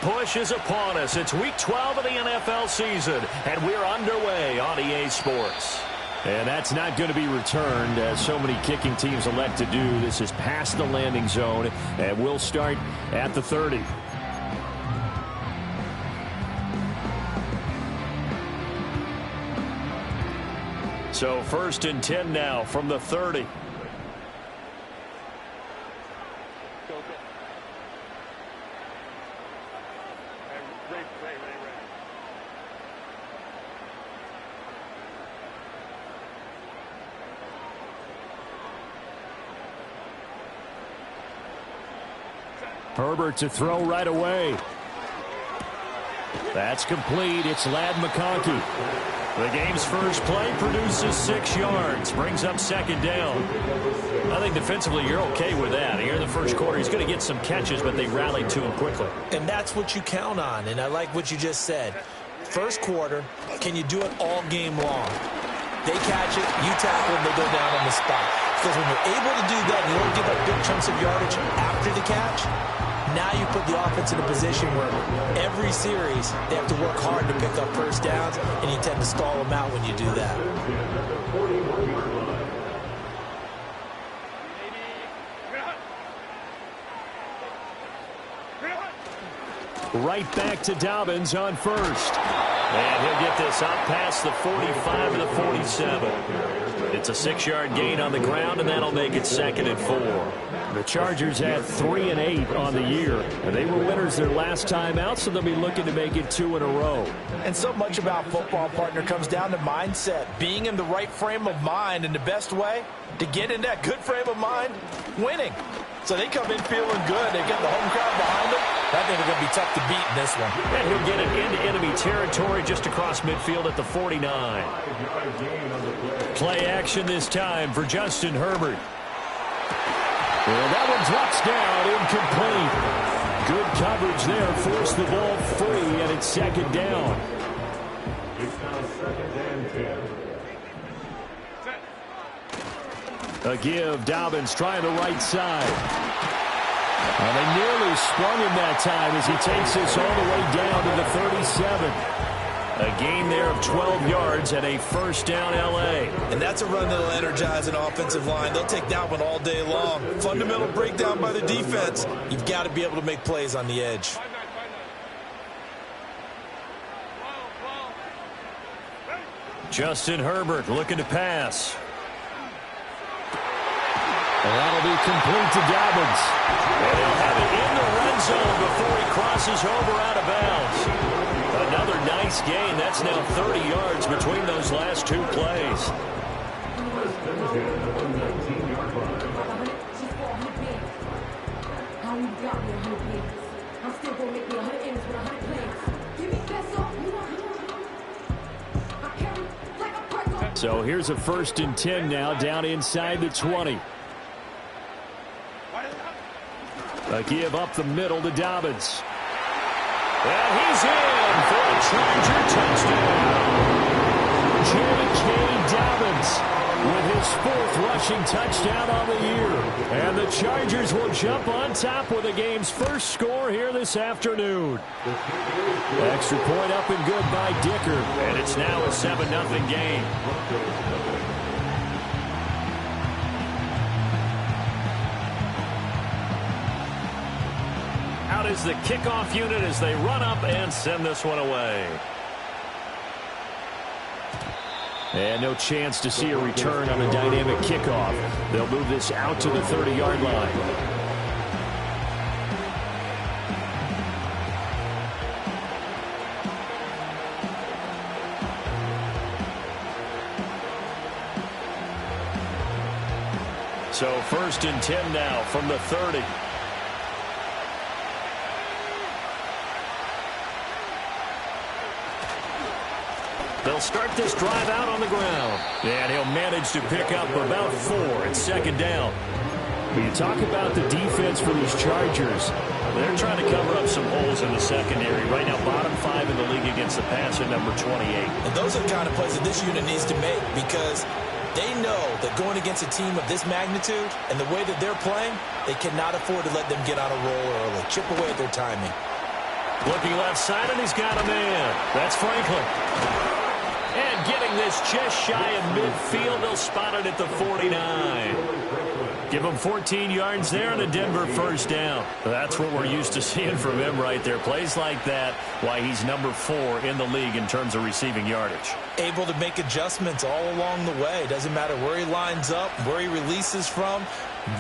push is upon us. It's week 12 of the NFL season, and we're underway on EA Sports. And that's not going to be returned, as so many kicking teams elect to do. This is past the landing zone, and we'll start at the 30. So 1st and 10 now from the 30. Herbert to throw right away. That's complete. It's Ladd McConkey. The game's first play produces 6 yards. Brings up 2nd down. I think defensively you're okay with that. Here in the first quarter, he's going to get some catches, but they rallied to him quickly. And that's what you count on, and I like what you just said. First quarter, can you do it all game long? They catch it, you tackle them, they go down on the spot. Because when you're able to do that, you don't give up big chunks of yardage after the catch. Now you put the offense in a position where every series they have to work hard to pick up first downs, and you tend to stall them out when you do that. Right back to Dobbins on first. And he'll get this out past the 45 to the 47. It's a 6-yard gain on the ground, and that'll make it 2nd and 4. The Chargers had 3 and 8 on the year, and they were winners their last time out, so they'll be looking to make it 2 in a row. And so much about football, partner, comes down to mindset. Being in the right frame of mind, and the best way to get in that good frame of mind, winning. So they come in feeling good. They get the home crowd behind them. I think they're going to be tough to beat in this one. And he'll get it into enemy territory just across midfield at the 49. Play action this time for Justin Herbert. And that one drops down, incomplete. Good coverage there, forced the ball free, and it's 2nd down. It's now 2nd and 10. A give, Dobbins trying the right side. And they nearly sprung him that time as he takes this all the way down to the 37. A gain there of 12 yards and a 1st down L.A. And that's a run that'll energize an offensive line. They'll take that one all day long. Fundamental breakdown by the defense. You've got to be able to make plays on the edge. Justin Herbert looking to pass. And that'll be complete to Dobbins. And he'll have it in the red zone before he crosses over out of bounds. Another nice gain. That's now 30 yards between those last 2 plays. So here's a 1st and 10 now, down inside the 20. A give up the middle to Dobbins. And he's in for a Charger touchdown. J.K. Dobbins with his 4th rushing touchdown on the year. And the Chargers will jump on top with the game's first score here this afternoon. Extra point up and good by Dicker. And it's now a 7-0 game. Out is the kickoff unit as they run up and send this one away. And no chance to see a return on a dynamic kickoff. They'll move this out to the 30-yard line. So 1st and 10 now from the 30. They'll start this drive out on the ground. And he'll manage to pick up about 4. It's 2nd down. When you talk about the defense for these Chargers, they're trying to cover up some holes in the secondary. Right now, bottom 5 in the league against the pass at number 28. And those are the kind of plays that this unit needs to make, because they know that going against a team of this magnitude and the way that they're playing, they cannot afford to let them get on a roll early. Chip away at their timing. Looking left side, and he's got a man. That's Franklin. And getting this just shy of midfield, they'll spot it at the 49. Give him 14 yards there and a Denver first down. That's what we're used to seeing from him right there. Plays like that, why he's number 4 in the league in terms of receiving yardage. Able to make adjustments all along the way. Doesn't matter where he lines up, where he releases from.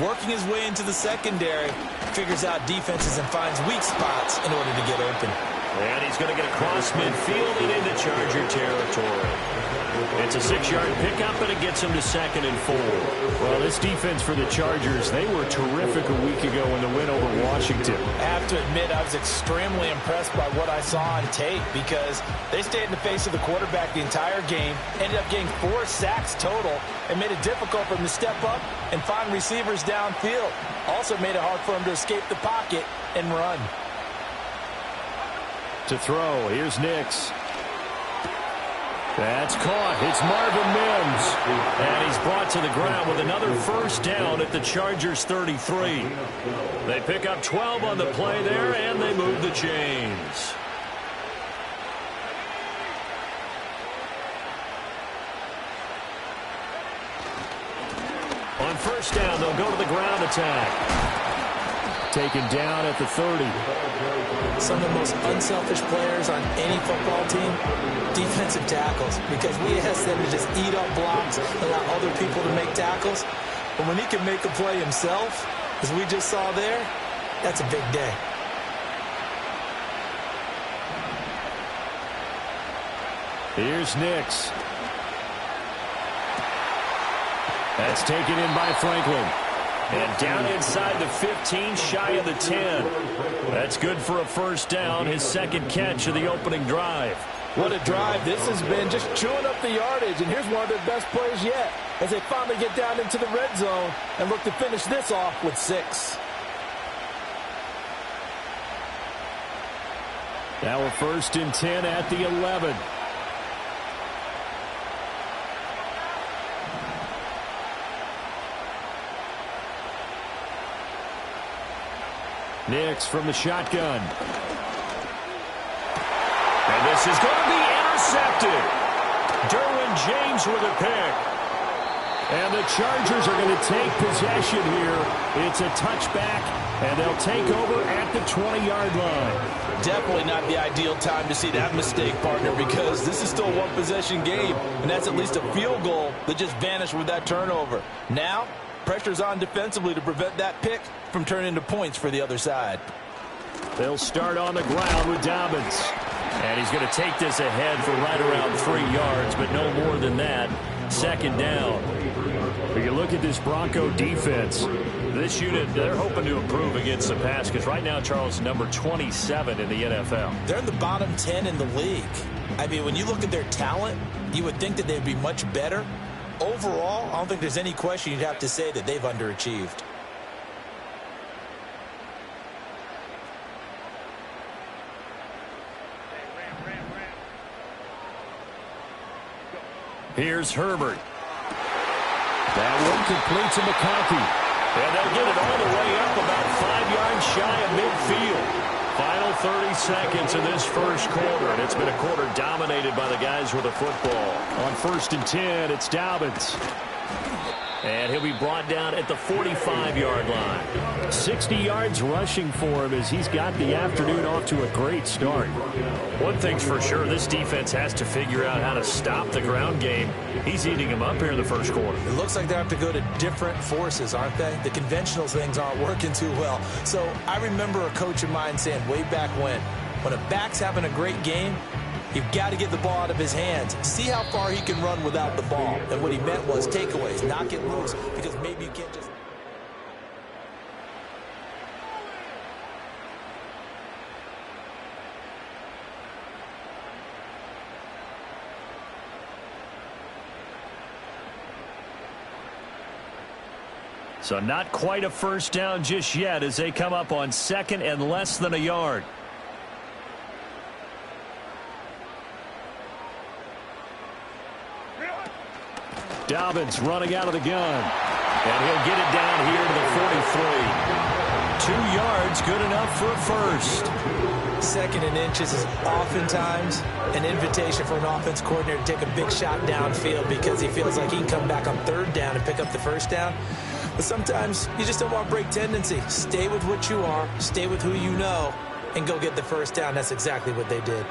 Working his way into the secondary, figures out defenses and finds weak spots in order to get open. And he's going to get across midfield and into Charger territory. It's a 6-yard pickup, and it gets him to 2nd and 4. Well, this defense for the Chargers, they were terrific a week ago in the win over Washington. I have to admit, I was extremely impressed by what I saw on tape because they stayed in the face of the quarterback the entire game, ended up getting 4 sacks total, and made it difficult for him to step up and find receivers downfield. Also made it hard for him to escape the pocket and run. To throw, here's Nix. That's caught. It's Marvin Mims. And he's brought to the ground with another first down at the Chargers 33. They pick up 12 on the play there, and they move the chains. On first down, they'll go to the ground attack. Taken down at the 30. Some of the most unselfish players on any football team, defensive tackles, because we ask them to just eat up blocks, allow other people to make tackles. But when he can make a play himself, as we just saw there, that's a big day. Here's Nix. That's taken in by Franklin. And down inside the 15, shy of the 10. That's good for a first down, his second catch of the opening drive. What a drive this has been, just chewing up the yardage. And here's one of their best plays yet as they finally get down into the red zone and look to finish this off with 6. Now we're 1st and 10 at the 11. Nix from the shotgun. And this is going to be intercepted. Derwin James with a pick. And the Chargers are going to take possession here. It's a touchback, and they'll take over at the 20-yard line. Definitely not the ideal time to see that mistake, partner, because this is still a one-possession game, and that's at least a field goal that just vanished with that turnover. Now, pressure's on defensively to prevent that pick from turning into points for the other side. They'll start on the ground with Dobbins. And he's going to take this ahead for right around 3 yards, but no more than that. 2nd down. When you look at this Bronco defense, this unit, they're hoping to improve against the pass because right now, Charles, number 27 in the NFL. They're in the bottom 10 in the league. I mean, when you look at their talent, you would think that they'd be much better. Overall, I don't think there's any question you'd have to say that they've underachieved. Here's Herbert. That one complete to McConkey. And they'll get it all the way up about 5 yards shy of midfield. Final 30 seconds of this first quarter, and it's been a quarter dominated by the guys with the football. On 1st and 10, it's Dobbins. And he'll be brought down at the 45-yard line. 60 yards rushing for him as he's got the afternoon off to a great start. One thing's for sure, this defense has to figure out how to stop the ground game. He's eating them up here in the first quarter. It looks like they have to go to different forces, aren't they? The conventional things aren't working too well. So I remember a coach of mine saying way back when a back's having a great game, you've got to get the ball out of his hands. See how far he can run without the ball. And what he meant was takeaways, knock it loose, because maybe you can't just... So not quite a first down just yet as they come up on 2nd and less than a yard. Dobbins running out of the gun. And he'll get it down here to the 43. 2 yards, good enough for a first. 2nd and inches is oftentimes an invitation for an offense coordinator to take a big shot downfield because he feels like he can come back on 3rd down and pick up the 1st down. But sometimes you just don't want to break tendency. Stay with what you are, stay with who you know, and go get the 1st down. That's exactly what they did.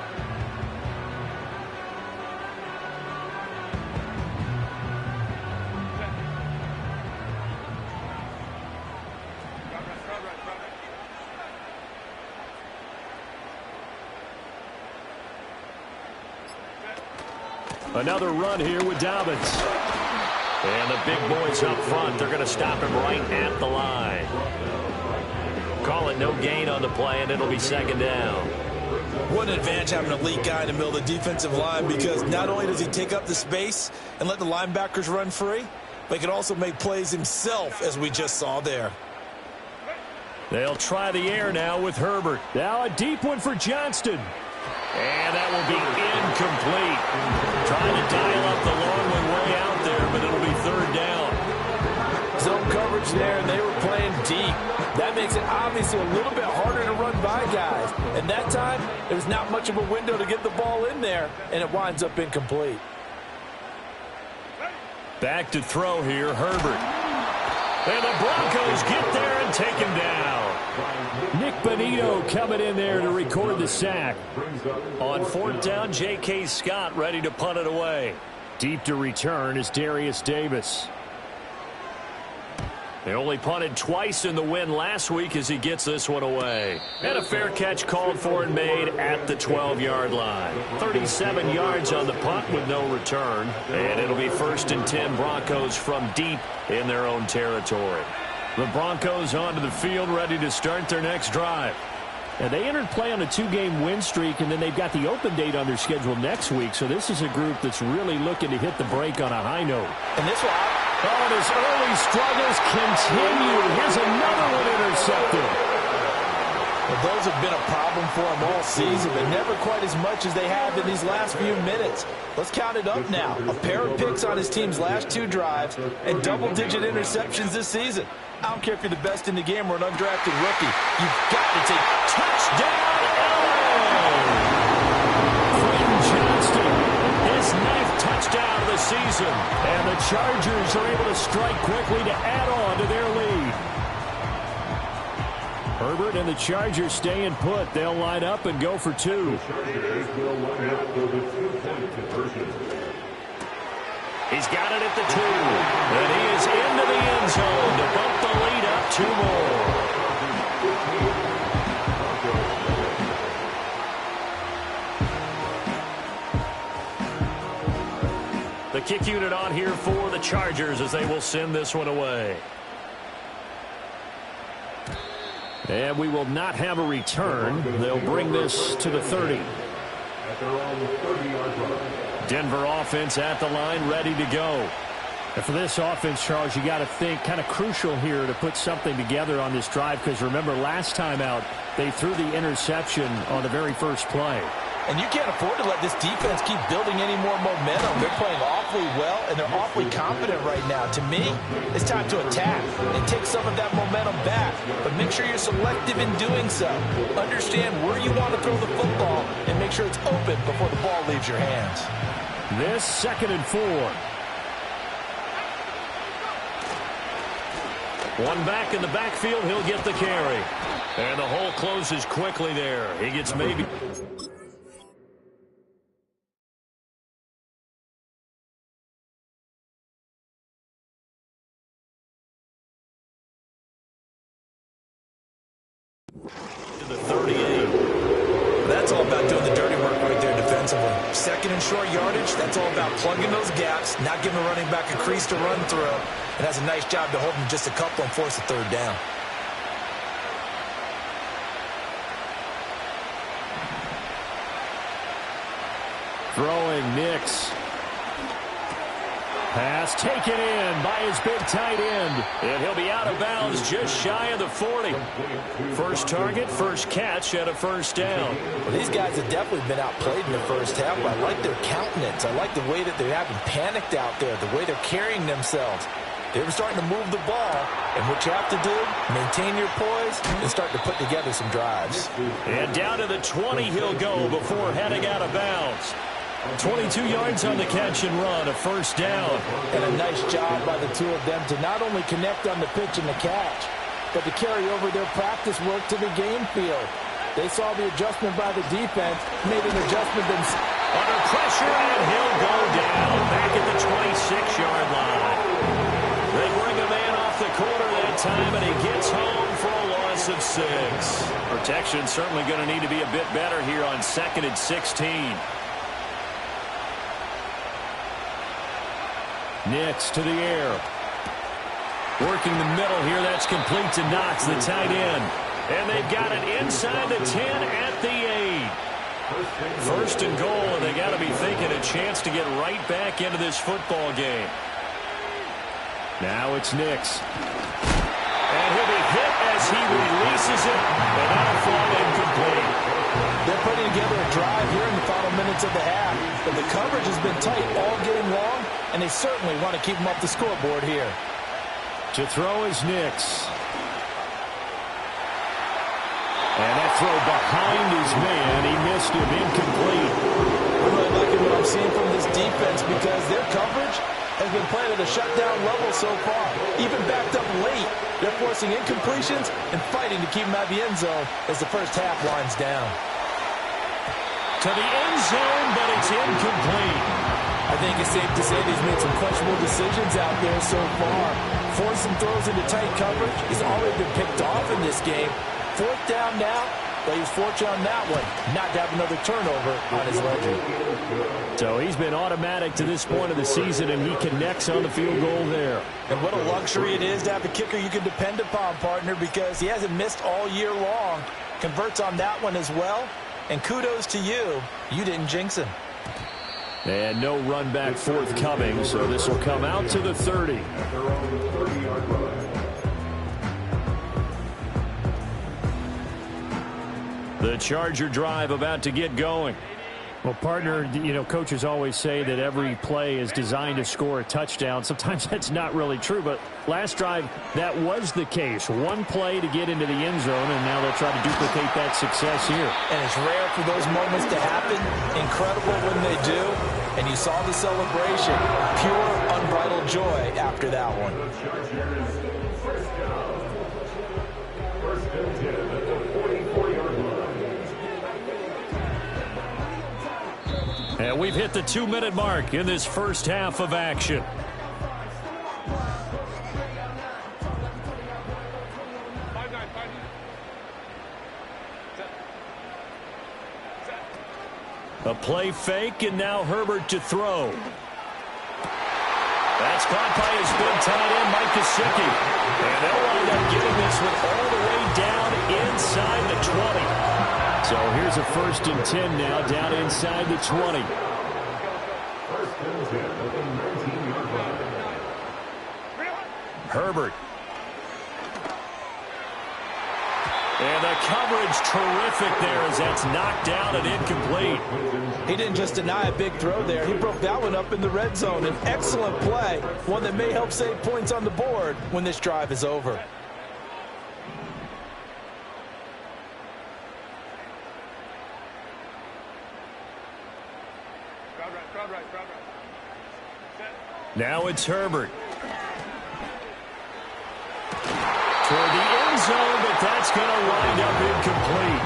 Another run here with Dobbins. And the big boys up front, they're going to stop him right at the line. Call it no gain on the play, and it'll be 2nd down. What an advantage having an elite guy in the middle of the defensive line, because not only does he take up the space and let the linebackers run free, but he can also make plays himself, as we just saw there. They'll try the air now with Herbert. Now a deep one for Johnston. And that will be incomplete. Trying to dial up the long way out there, but it'll be 3rd down. Zone coverage there, and they were playing deep. That makes it obviously a little bit harder to run by guys. And that time, there was not much of a window to get the ball in there, and it winds up incomplete. Back to throw here, Herbert. And the Broncos get there and take him down. Nick Bonito coming in there to record the sack. On 4th down, J.K. Scott ready to punt it away. Deep to return is Darius Davis. They only punted twice in the win last week as he gets this one away. And a fair catch called for and made at the 12-yard line. 37 yards on the punt with no return. And it'll be 1st and 10 Broncos from deep in their own territory. The Broncos onto the field ready to start their next drive. And they entered play on a 2-game win streak, and then they've got the open date on their schedule next week. So this is a group that's really looking to hit the break on a high note. And this one, and his early struggles continue. Here's another one intercepted. well, those have been a problem for him all season, but never quite as much as they have in these last few minutes. Let's count it up now. A pair of picks on his team's last 2 drives and double-digit interceptions this season. I don't care if you're the best in the game or an undrafted rookie. You've got to take Touchdown, Quentin Johnston, his 9th touchdown of the season. And the Chargers are able to strike quickly to add on to their lead. Herbert and the Chargers staying put. They'll line up and go for 2. He's got it at the 2. And he is into the end zone to bump the lead up 2 more. The kick unit on here for the Chargers as they will send this one away. And we will not have a return. They'll bring this to the 30. Denver offense at the line, ready to go. And for this offense, Charles, you got to think kind of crucial here to put something together on this drive, because remember last time out they threw the interception on the very first play. And you can't afford to let this defense keep building any more momentum. They're playing awfully well, and they're awfully confident right now. To me, it's time to attack and take some of that momentum back. But make sure you're selective in doing so. Understand where you want to throw the football and make sure it's open before the ball leaves your hands. This 2nd and 4. One back in the backfield, he'll get the carry. And the hole closes quickly there. He gets maybe... to the 38. That's all about doing the dirty work right there defensively. 2nd and short yardage, that's all about plugging those gaps, not giving the running back a crease to run through, and that's a nice job to hold him just a couple and force a 3rd down. Throwing Nix. Pass taken in by his big tight end. And he'll be out of bounds just shy of the 40. First target, first catch, and a 1st down. Well, these guys have definitely been outplayed in the first half, but I like their countenance. I like the way that they haven't panicked out there, the way they're carrying themselves. They were starting to move the ball, and what you have to do, maintain your poise and start to put together some drives. And down to the 20 he'll go before heading out of bounds. 22 yards on the catch and run, a first down. And a nice job by the two of them to not only connect on the pitch and the catch, but to carry over their practice work to the game field. They saw the adjustment by the defense, made an adjustment themselves. Under pressure, and he'll go down back at the 26-yard line. They bring a man off the corner that time, and he gets home for a loss of 6. Protection certainly going to need to be a bit better here on 2nd and 16. Nix to the air. Working the middle here. That's complete to Knox, the tight end. And they've got it inside the 10 at the 8. First and goal, and they got to be thinking a chance to get right back into this football game. Now it's Nix. And he'll be hit as he releases it, and that'll fall incomplete. They're putting together a drive here in the final minutes of the half, but the coverage has been tight all game long, and they certainly want to keep them off the scoreboard here. To throw is Nix. And that throw behind his man. He missed him, incomplete. I'm really liking what I'm seeing from this defense because their coverage has been playing at a shutdown level so far. Even backed up late, they're forcing incompletions and fighting to keep them out of the end zone as the first half winds down. To the end zone, but it's incomplete. I think it's safe to say he's made some questionable decisions out there so far. Forcing throws into tight coverage. He's already been picked off in this game. 4th down now, but he's fortunate on that one, not to have another turnover on his ledger. So he's been automatic to this point of the season, and he connects on the field goal there. And what a luxury it is to have a kicker you can depend upon, partner, because he hasn't missed all year long. Converts on that one as well. And kudos to you. You didn't jinx him. And no run back forthcoming, so this will come out to the 30. The Charger drive about to get going. Well, partner, you know, coaches always say that every play is designed to score a touchdown. Sometimes that's not really true, but last drive, that was the case. One play to get into the end zone, and now they'll try to duplicate that success here. And it's rare for those moments to happen. Incredible when they do. And you saw the celebration. Pure, unbridled joy after that one. And we've hit the 2-minute mark in this first half of action. A play fake, and now Herbert to throw. That's caught by his big tight end, Mike Gesicki. And they'll wind up getting this one all the way down inside the 20. So here's a 1st and 10 now, down inside the 20. Herbert. And the coverage terrific there as that's knocked down and incomplete. He didn't just deny a big throw there. He broke that one up in the red zone. An excellent play, one that may help save points on the board when this drive is over. Now it's Herbert. Toward the end zone, but that's going to wind up incomplete.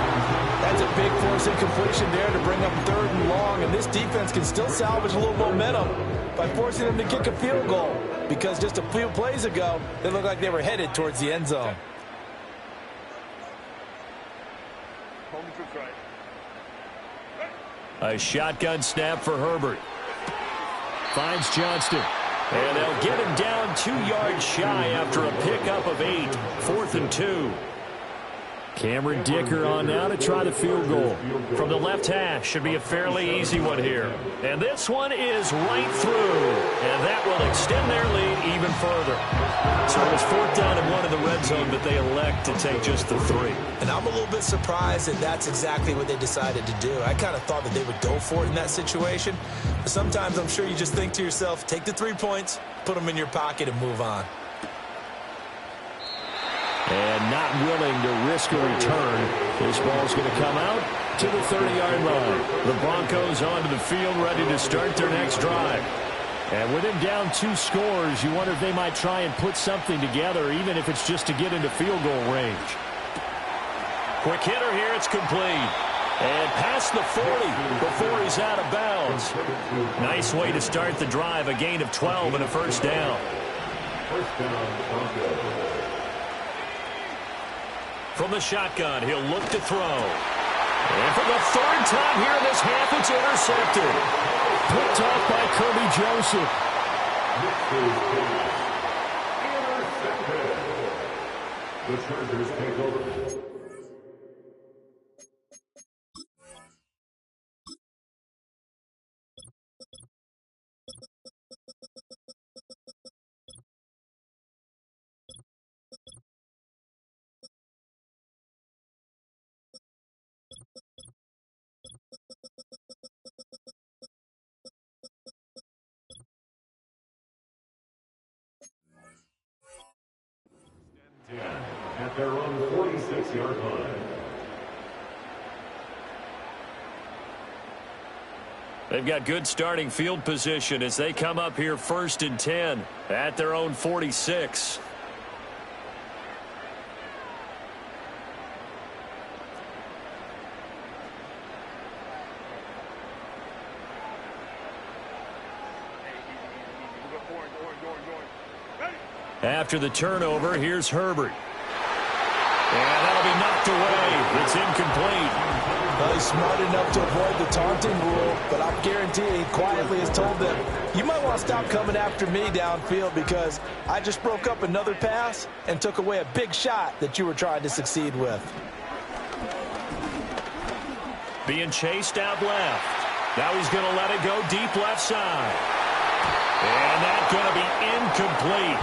That's a big force incompletion there to bring up 3rd and long, and this defense can still salvage a little momentum by forcing them to kick a field goal, because just a few plays ago, they looked like they were headed towards the end zone. A shotgun snap for Herbert. Finds Johnston. And they'll get him down 2 yards shy after a pickup of 8. 4th and 2. Cameron Dicker on now to try the field goal. From the left hash, should be a fairly easy one here. And this one is right through. And that will extend their lead even further. So it was 4th down and 1 in the red zone, but they elect to take just the 3. And I'm a little bit surprised that that's exactly what they decided to do. I kind of thought that they would go for it in that situation. But sometimes I'm sure you just think to yourself, take the 3 points, put them in your pocket, and move on. And not willing to risk a return. This ball's going to come out to the 30-yard line. The Broncos onto the field, ready to start their next drive. And with him down 2 scores, you wonder if they might try and put something together, even if it's just to get into field goal range. Quick hitter here, it's complete. And past the 40 before he's out of bounds. Nice way to start the drive, a gain of 12 and a first down. From the shotgun, he'll look to throw. And for the 3rd time here in this half, it's intercepted. Picked off by Kirby Joseph. The Chargers take over. At their own 46-yard line. They've got good starting field position as they come up here 1st and 10 at their own 46. After the turnover, here's Herbert. And that'll be knocked away. It's incomplete. Well, he's smart enough to avoid the taunting rule, but I guarantee he quietly has told them, you might want to stop coming after me downfield because I just broke up another pass and took away a big shot that you were trying to succeed with. Being chased out left. Now he's going to let it go deep left side. And that's going to be incomplete.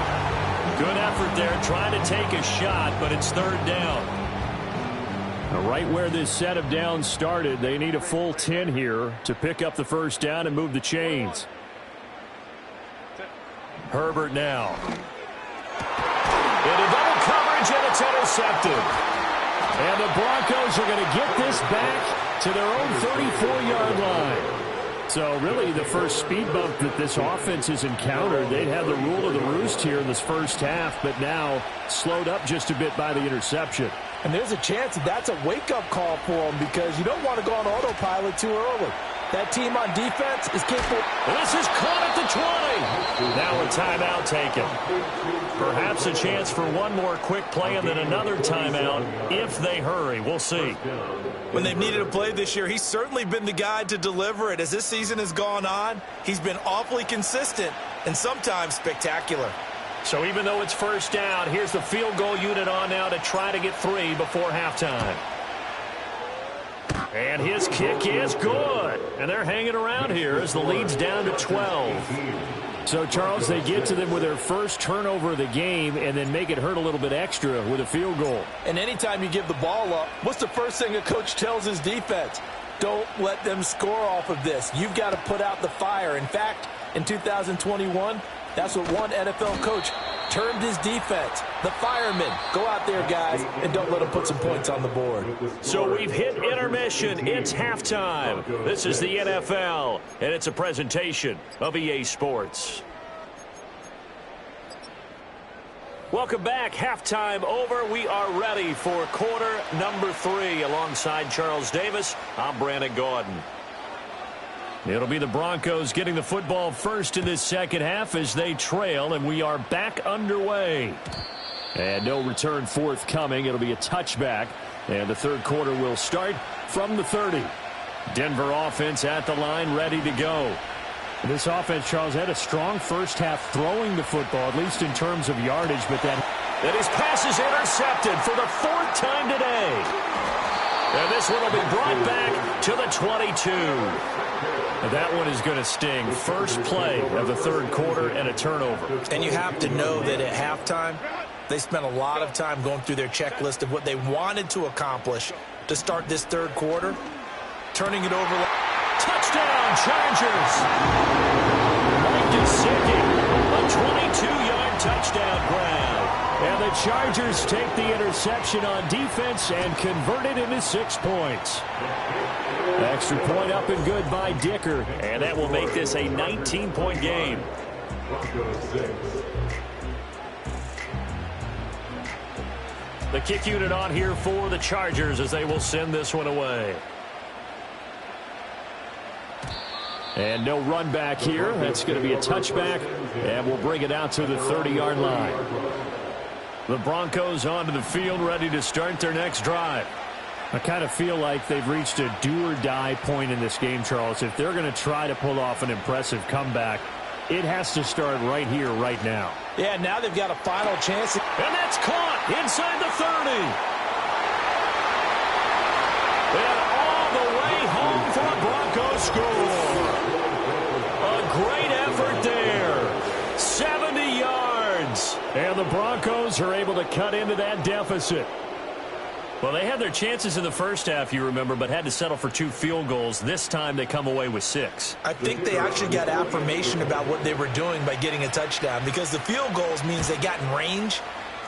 Good effort there, trying to take a shot, but it's 3rd down. Now, right where this set of downs started, they need a full 10 here to pick up the first down and move the chains. Herbert now. Into double coverage, and it's intercepted. And the Broncos are going to get this back to their own 34-yard line. So really the first speed bump that this offense has encountered, they'd have the rule of the roost here in this first half, but now slowed up just a bit by the interception. And there's a chance that that's a wake-up call for them because you don't want to go on autopilot too early. That team on defense is capable. This is caught at the 20. Now a timeout taken. Perhaps a chance for one more quick play and then another timeout if they hurry. We'll see. When they've needed a play this year, he's certainly been the guy to deliver it. As this season has gone on, he's been awfully consistent and sometimes spectacular. So even though it's first down, here's the field goal unit on now to try to get 3 before halftime. And his kick is good. And they're hanging around here as the lead's down to 12. So, Charles, they get to them with their first turnover of the game and then make it hurt a little bit extra with a field goal. And anytime you give the ball up, what's the first thing a coach tells his defense? Don't let them score off of this. You've got to put out the fire. In fact, in 2021, that's what one NFL coach termed his defense. The firemen. Go out there, guys, and don't let them put some points on the board. So we've hit intermission. It's halftime. This is the NFL, and it's a presentation of EA Sports. Welcome back. Halftime over. We are ready for quarter number 3. Alongside Charles Davis, I'm Brandon Gaudin. It'll be the Broncos getting the football first in this second half as they trail, and we are back underway. And no return forthcoming. It'll be a touchback, and the third quarter will start from the 30. Denver offense at the line, ready to go. This offense, Charles, had a strong first half throwing the football, at least in terms of yardage, but that his pass is intercepted for the 4th time today. And this one will be brought back to the 22. And that one is going to sting. First play of the third quarter and a turnover. And you have to know that at halftime, they spent a lot of time going through their checklist of what they wanted to accomplish to start this third quarter. Turning it over. Touchdown, Chargers. Mike Gesicki, a 22-yard touchdown grab. And the Chargers take the interception on defense and convert it into 6 points. Extra point up and good by Dicker. And that will make this a 19-point game. The kick unit on here for the Chargers as they will send this one away. And no run back here. That's going to be a touchback, and we'll bring it out to the 30-yard line. The Broncos onto the field, ready to start their next drive. I kind of feel like they've reached a do-or-die point in this game, Charles. If they're going to try to pull off an impressive comeback, it has to start right here, right now. Yeah, now they've got a final chance. And that's caught inside the 30. And all the way home for a Broncos score. A great effort there. 70 yards. And the Broncos are able to cut into that deficit. Well, they had their chances in the first half, you remember, but had to settle for 2 field goals. This time they come away with 6. I think they actually got affirmation about what they were doing by getting a touchdown, because the field goals means they got in range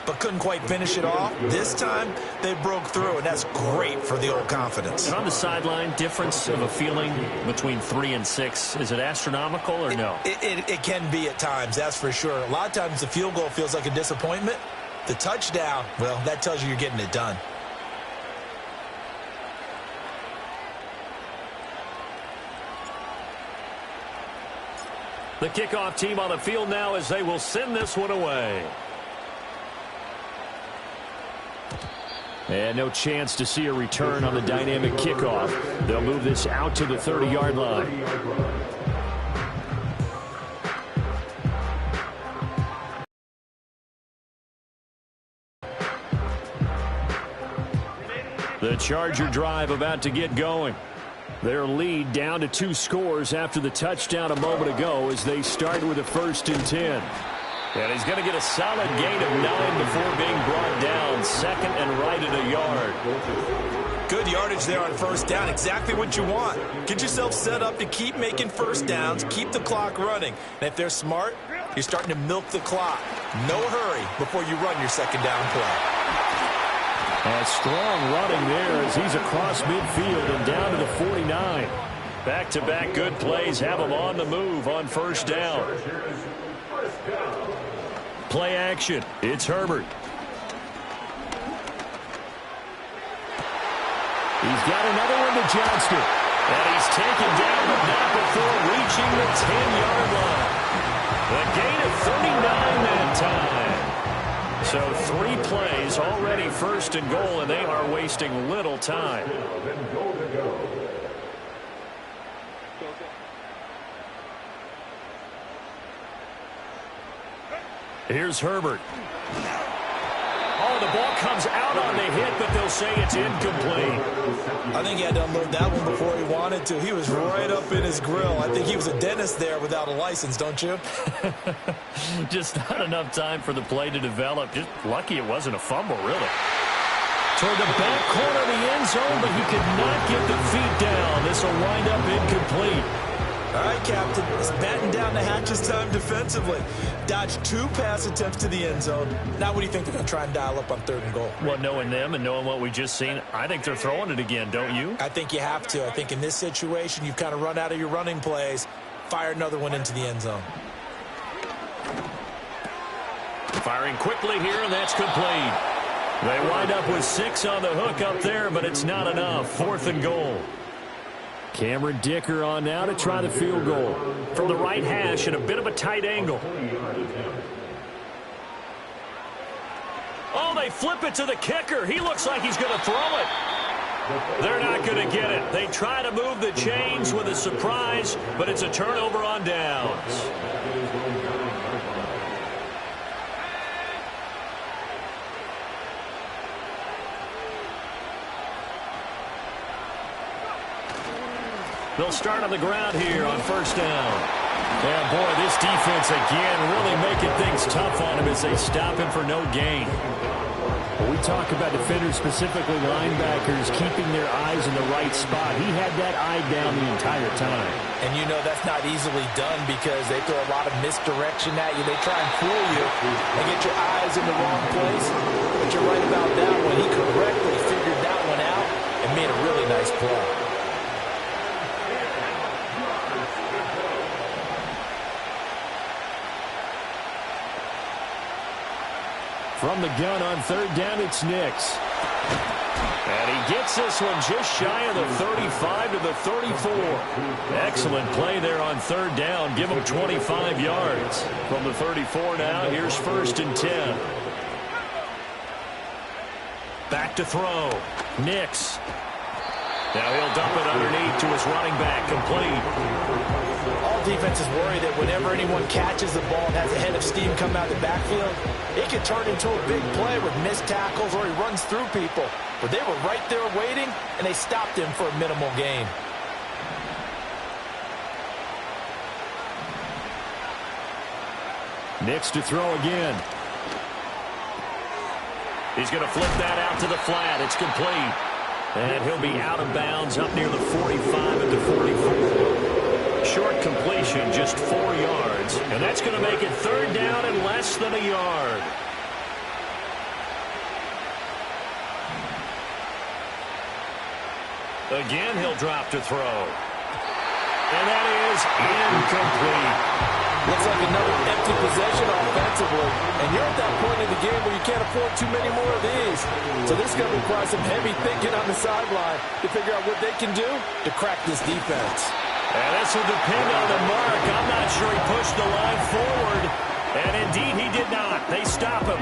but couldn't quite finish it off. This time they broke through, and that's great for the old confidence. And on the sideline, difference of a feeling between 3 and 6, is it astronomical or no? It can be at times, that's for sure. A lot of times the field goal feels like a disappointment. The touchdown, well, that tells you you're getting it done. The kickoff team on the field now as they will send this one away. And no chance to see a return on the dynamic kickoff. They'll move this out to the 30-yard line. The Charger drive about to get going. Their lead down to 2 scores after the touchdown a moment ago as they start with a 1st and 10. And he's going to get a solid gain of 9 before being brought down. 2nd and right at a yard. Good yardage there on 1st down. Exactly what you want. Get yourself set up to keep making 1st downs. Keep the clock running. And if they're smart, you're starting to milk the clock. No hurry before you run your 2nd down play. A strong running there as he's across midfield and down to the 49. Back-to-back good plays have him on the move on 1st down. Play action. It's Herbert. He's got another one to Johnston. And he's taken down, but not before reaching the 10-yard line. The gain of 39 that time. So 3 plays, already 1st and goal, and they are wasting little time. Here's Herbert. Oh, the ball comes out on the hit, but they'll say it's incomplete. I think he had to unload that one before he wanted to. He was right up in his grill. I think he was a dentist there without a license, don't you? Just not enough time for the play to develop. Just lucky it wasn't a fumble, really. Toward the back corner of the end zone, but he could not get the feet down. This will wind up incomplete. All right, Captain. It's batting down the hatches time defensively. Dodged 2 pass attempts to the end zone. Now what do you think they're going to try and dial up on 3rd and goal? Well, knowing them and knowing what we just seen, I think they're throwing it again, don't you? I think you have to. I think in this situation, you've kind of run out of your running plays. Fire another one into the end zone. Firing quickly here, and that's complete. They wind up with 6 on the hook up there, but it's not enough. 4th and goal. Cameron Dicker on now to try the field goal. From the right hash at a bit of a tight angle. Oh, they flip it to the kicker. He looks like he's going to throw it. They're not going to get it. They try to move the chains with a surprise, but it's a turnover on downs. They'll start on the ground here on 1st down. Yeah, boy, this defense again really making things tough on him as they stop him for no gain. We talk about defenders, specifically linebackers, keeping their eyes in the right spot. He had that eye down the entire time. And you know that's not easily done because they throw a lot of misdirection at you. They try and fool you and get your eyes in the wrong place. But you're right about that one. He correctly figured that one out and made a really nice play. From the gun on third down, it's Nix. And he gets this one just shy of the 35 to the 34. Excellent play there on third down. Give him 25 yards. From the 34 now, here's 1st and 10. Back to throw. Nix. Now he'll dump it underneath to his running back. Complete. All defenses worry that whenever anyone catches the ball and has a head of steam come out of the backfield, it can turn into a big play with missed tackles or he runs through people. But they were right there waiting, and they stopped him for a minimal gain. Nix to throw again. He's going to flip that out to the flat. It's complete. And he'll be out of bounds up near the 45 at the 44. Short completion, just 4 yards. And that's going to make it third down and less than a yard. Again, he'll drop to throw. And that is incomplete. Looks like another empty possession offensively. And you're at that point in the game where you can't afford too many more of these. So this is going to require some heavy thinking on the sideline to figure out what they can do to crack this defense. And this will depend on the mark. I'm not sure he pushed the line forward. And indeed, he did not. They stop him.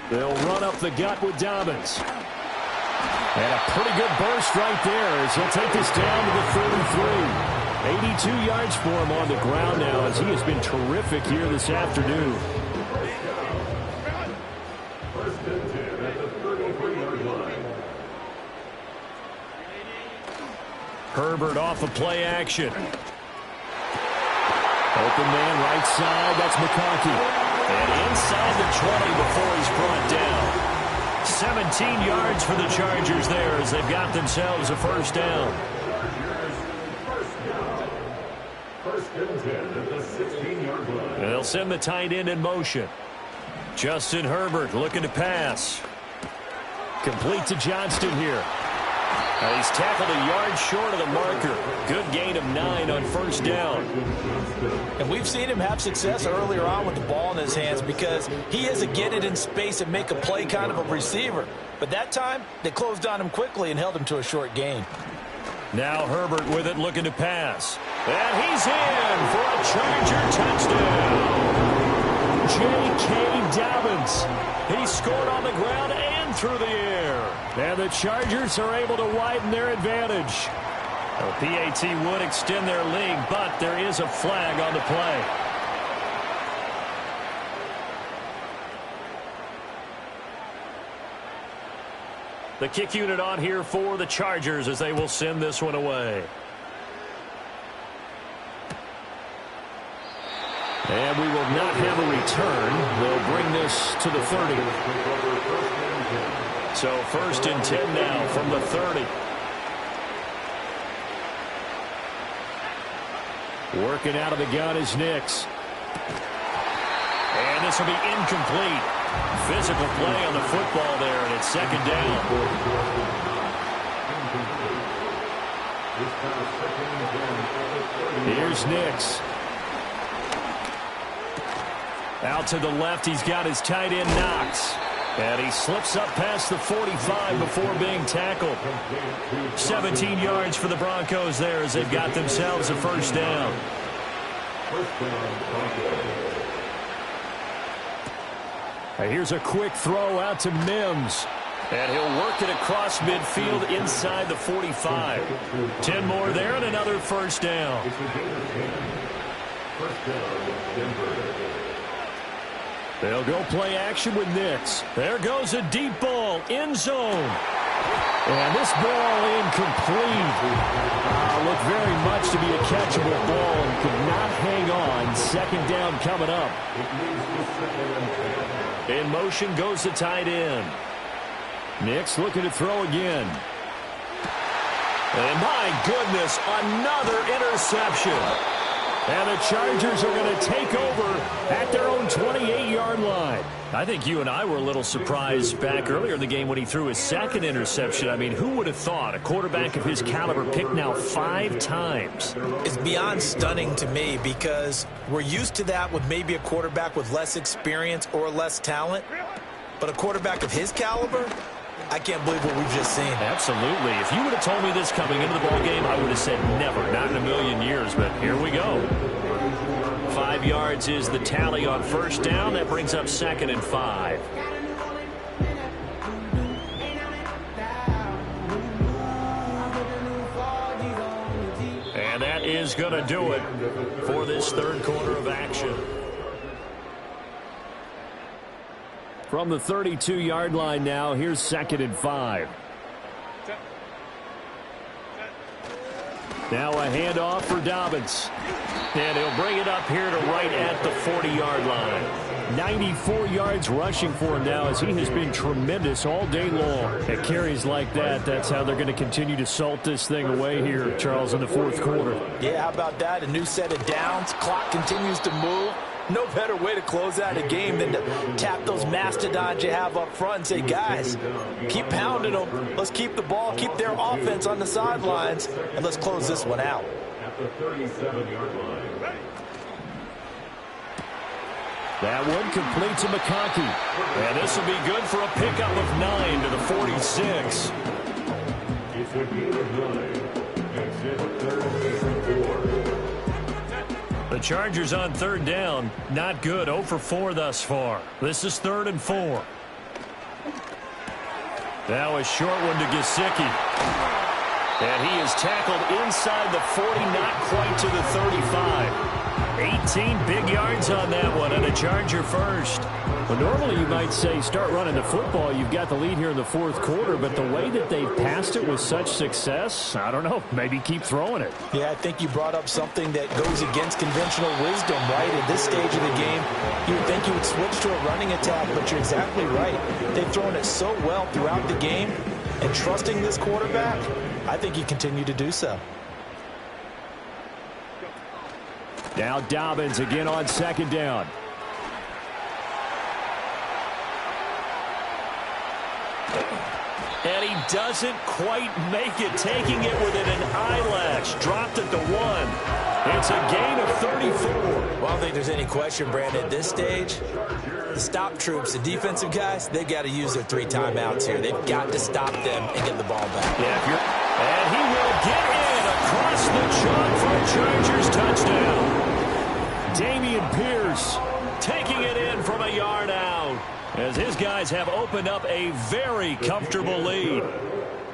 They'll run up the gut with Dobbins. And a pretty good burst right there as he'll take this down to the 33. 82 yards for him on the ground now as he has been terrific here this afternoon. Herbert off of play action. Open man right side, that's McConkey. And inside the 20 before he's brought down. 17 yards for the Chargers there as they've got themselves a first down. And they'll send the tight end in motion. Justin Herbert looking to pass. Complete to Johnston here. Now he's tackled a yard short of the marker. Good gain of 9 on first down. And we've seen him have success earlier on with the ball in his hands because he is a get it in space and make a play kind of a receiver. But that time, they closed on him quickly and held him to a short gain. Now Herbert with it looking to pass. And he's in for a Charger touchdown. J.K. Dobbins. He scored on the ground and through the air. And the Chargers are able to widen their advantage. Well, PAT would extend their lead, but there is a flag on the play. The kick unit on here for the Chargers as they will send this one away. And we will not have a return. They'll bring this to the 30. So 1st and 10 now from the 30. Working out of the gun is Nix. And this will be incomplete. Physical play on the football there, and it's second down. Here's Nix. Out to the left, he's got his tight end Knox. And he slips up past the 45 before being tackled. 17 yards for the Broncos there as they've got themselves a first down. Here's a quick throw out to Mims. And he'll work it across midfield inside the 45. 10 more there and another first down. They'll go play action with Nix. There goes a deep ball, end zone. And this ball incomplete. Looked very much to be a catchable ball and could not hang on. Second down coming up. In motion goes the tight end. Nix looking to throw again. And my goodness, another interception. And the Chargers are going to take over at their own 28-yard line. I think you and I were a little surprised back earlier in the game when he threw his second interception. I mean, who would have thought a quarterback of his caliber picked now 5 times? It's beyond stunning to me because we're used to that with maybe a quarterback with less experience or less talent. But a quarterback of his caliber, I can't believe what we've just seen. Absolutely. If you would have told me this coming into the ballgame, I would have said never, not in a million years, but here we go. 5 yards is the tally on first down. That brings up 2nd and 5. And that is going to do it for this third quarter of action. From the 32-yard line now, here's 2nd and 5. Now a handoff for Dobbins. And he'll bring it up here to right at the 40-yard line. 94 yards rushing for him now as he has been tremendous all day long. At carries like that, that's how they're going to continue to salt this thing away here, Charles, in the fourth quarter. Yeah, how about that? A new set of downs. Clock continues to move. No better way to close out a game than to tap those mastodons you have up front and say, guys, keep pounding them. Let's keep the ball, keep their offense on the sidelines, and let's close this one out. At the 37-yard line. That one complete to McConkey. And this will be good for a pickup of 9 to the 46. It's a gain of 9. Exit 3rd and 4. The Chargers on third down. Not good. 0 for 4 thus far. This is 3rd and 4. Now a short one to Gesicki. And he is tackled inside the 40, not quite to the 35. 18 big yards on that one, and a Charger first. Well, normally you might say start running the football. You've got the lead here in the fourth quarter, but the way that they've passed it with such success, I don't know, maybe keep throwing it. Yeah, I think you brought up something that goes against conventional wisdom, right? At this stage of the game, you would think you would switch to a running attack, but you're exactly right. They've thrown it so well throughout the game, and trusting this quarterback, I think you continue to do so. Now Dobbins again on 2nd down. And he doesn't quite make it, taking it within an eyelash. Dropped at the 1. It's a gain of 34. Well, I don't think there's any question, Brandon, at this stage, the stop troops, the defensive guys, they've got to use their 3 timeouts here. They've got to stop them and get the ball back. Yeah, and he will get in across the chalk for a Chargers touchdown. Dameon Pierce taking it in from a yard out as his guys have opened up a very comfortable lead.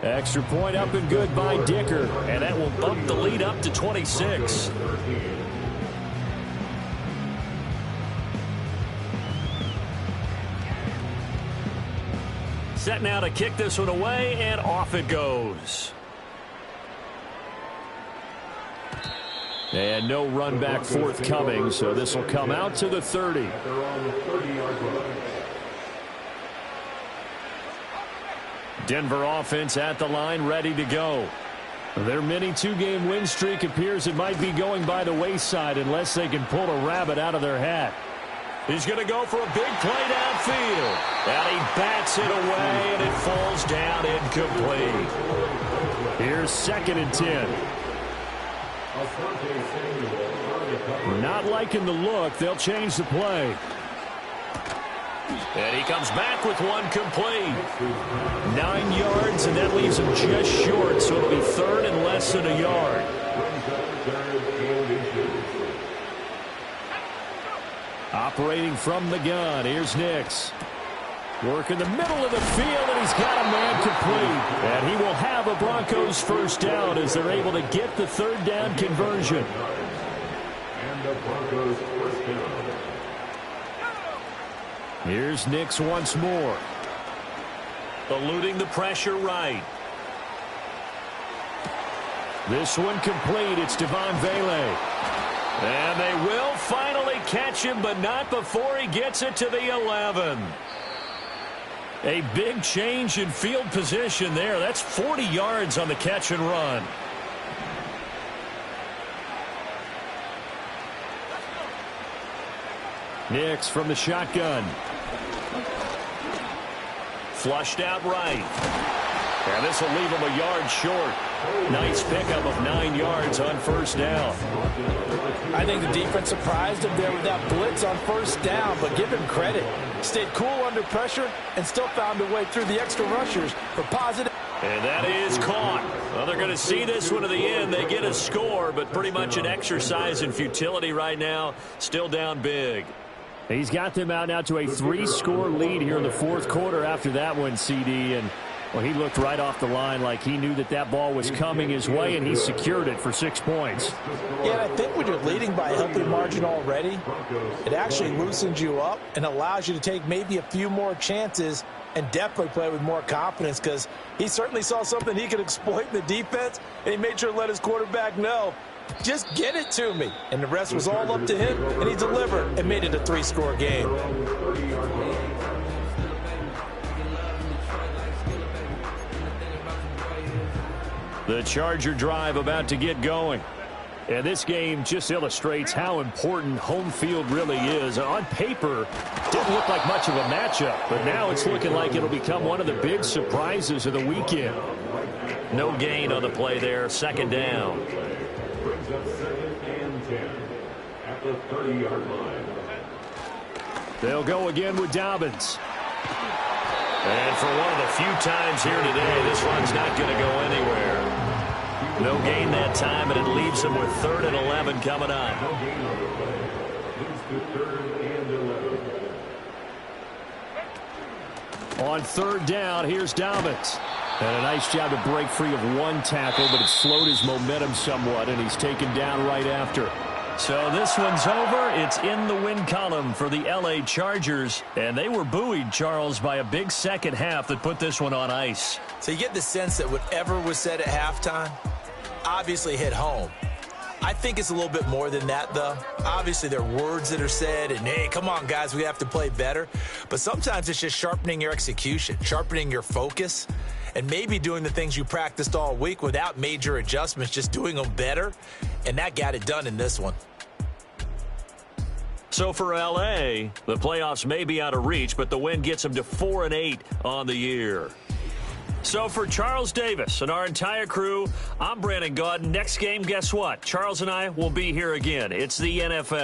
Extra point up and good by Dicker, and that will bump the lead up to 26. Set now to kick this one away, and off it goes. And no run back forthcoming, so this will come out to the 30. They're on the 30-yard line. Denver offense at the line, ready to go. Their mini 2-game win streak appears it might be going by the wayside unless they can pull a rabbit out of their hat. He's going to go for a big play downfield. And he bats it away, and it falls down incomplete. Here's 2nd and 10. Not liking the look. They'll change the play. And he comes back with one complete. 9 yards, and that leaves him just short, so it'll be 3rd and less than a yard. Operating from the gun, here's Nix. Work in the middle of the field, and he's got a man complete. And he will have a Broncos first down as they're able to get the 3rd down conversion. And the Broncos first down. Here's Nix once more. Eluding the pressure right. This one complete. It's Devon Vele. And they will finally catch him, but not before he gets it to the 11. A big change in field position there. That's 40 yards on the catch and run. Nix from the shotgun. Flushed out right. And this will leave him a yard short. Nice pickup of 9 yards on first down. I think the defense surprised him there with that blitz on first down, but give him credit. Stayed cool under pressure and still found a way through the extra rushers for positive. And that is caught. Well, they're going to see this one to the end. They get a score, but pretty much an exercise in futility right now. Still down big. He's got them out now to a 3-score lead here in the fourth quarter after that one, CD. And, well, he looked right off the line like he knew that that ball was coming his way, and he secured it for 6 points. Yeah, and I think when you're leading by a healthy margin already, it actually loosens you up and allows you to take maybe a few more chances and definitely play with more confidence, because he certainly saw something he could exploit in the defense, and he made sure to let his quarterback know, just get it to me. And the rest was all up to him, and he delivered and made it a 3-score game. The Charger drive about to get going. And this game just illustrates how important home field really is. On paper, didn't look like much of a matchup, but now it's looking like it'll become one of the big surprises of the weekend. No gain on the play there. Second down. Brings up 2nd and 10 at the 30-yard line. They'll go again with Dobbins. And for one of the few times here today, this one's not going to go anywhere. No gain that time, and it leaves them with 3rd and 11 coming up. No gain on the play. Leads to 3rd and 11. On 3rd down, here's Dobbins. And a nice job to break free of one tackle, but it slowed his momentum somewhat, and he's taken down right after. So this one's over. It's in the win column for the L.A. Chargers. And they were buoyed, Charles, by a big second half that put this one on ice. So you get the sense that whatever was said at halftime obviously hit home. I think it's a little bit more than that, though. Obviously, there are words that are said, and, hey, come on, guys, we have to play better. But sometimes it's just sharpening your execution, sharpening your focus, and maybe doing the things you practiced all week without major adjustments, just doing them better. And that got it done in this one. So for L.A., the playoffs may be out of reach, but the win gets them to 4-8 on the year. So for Charles Davis and our entire crew, I'm Brandon Gaudin. Next game, guess what? Charles and I will be here again. It's the NFL.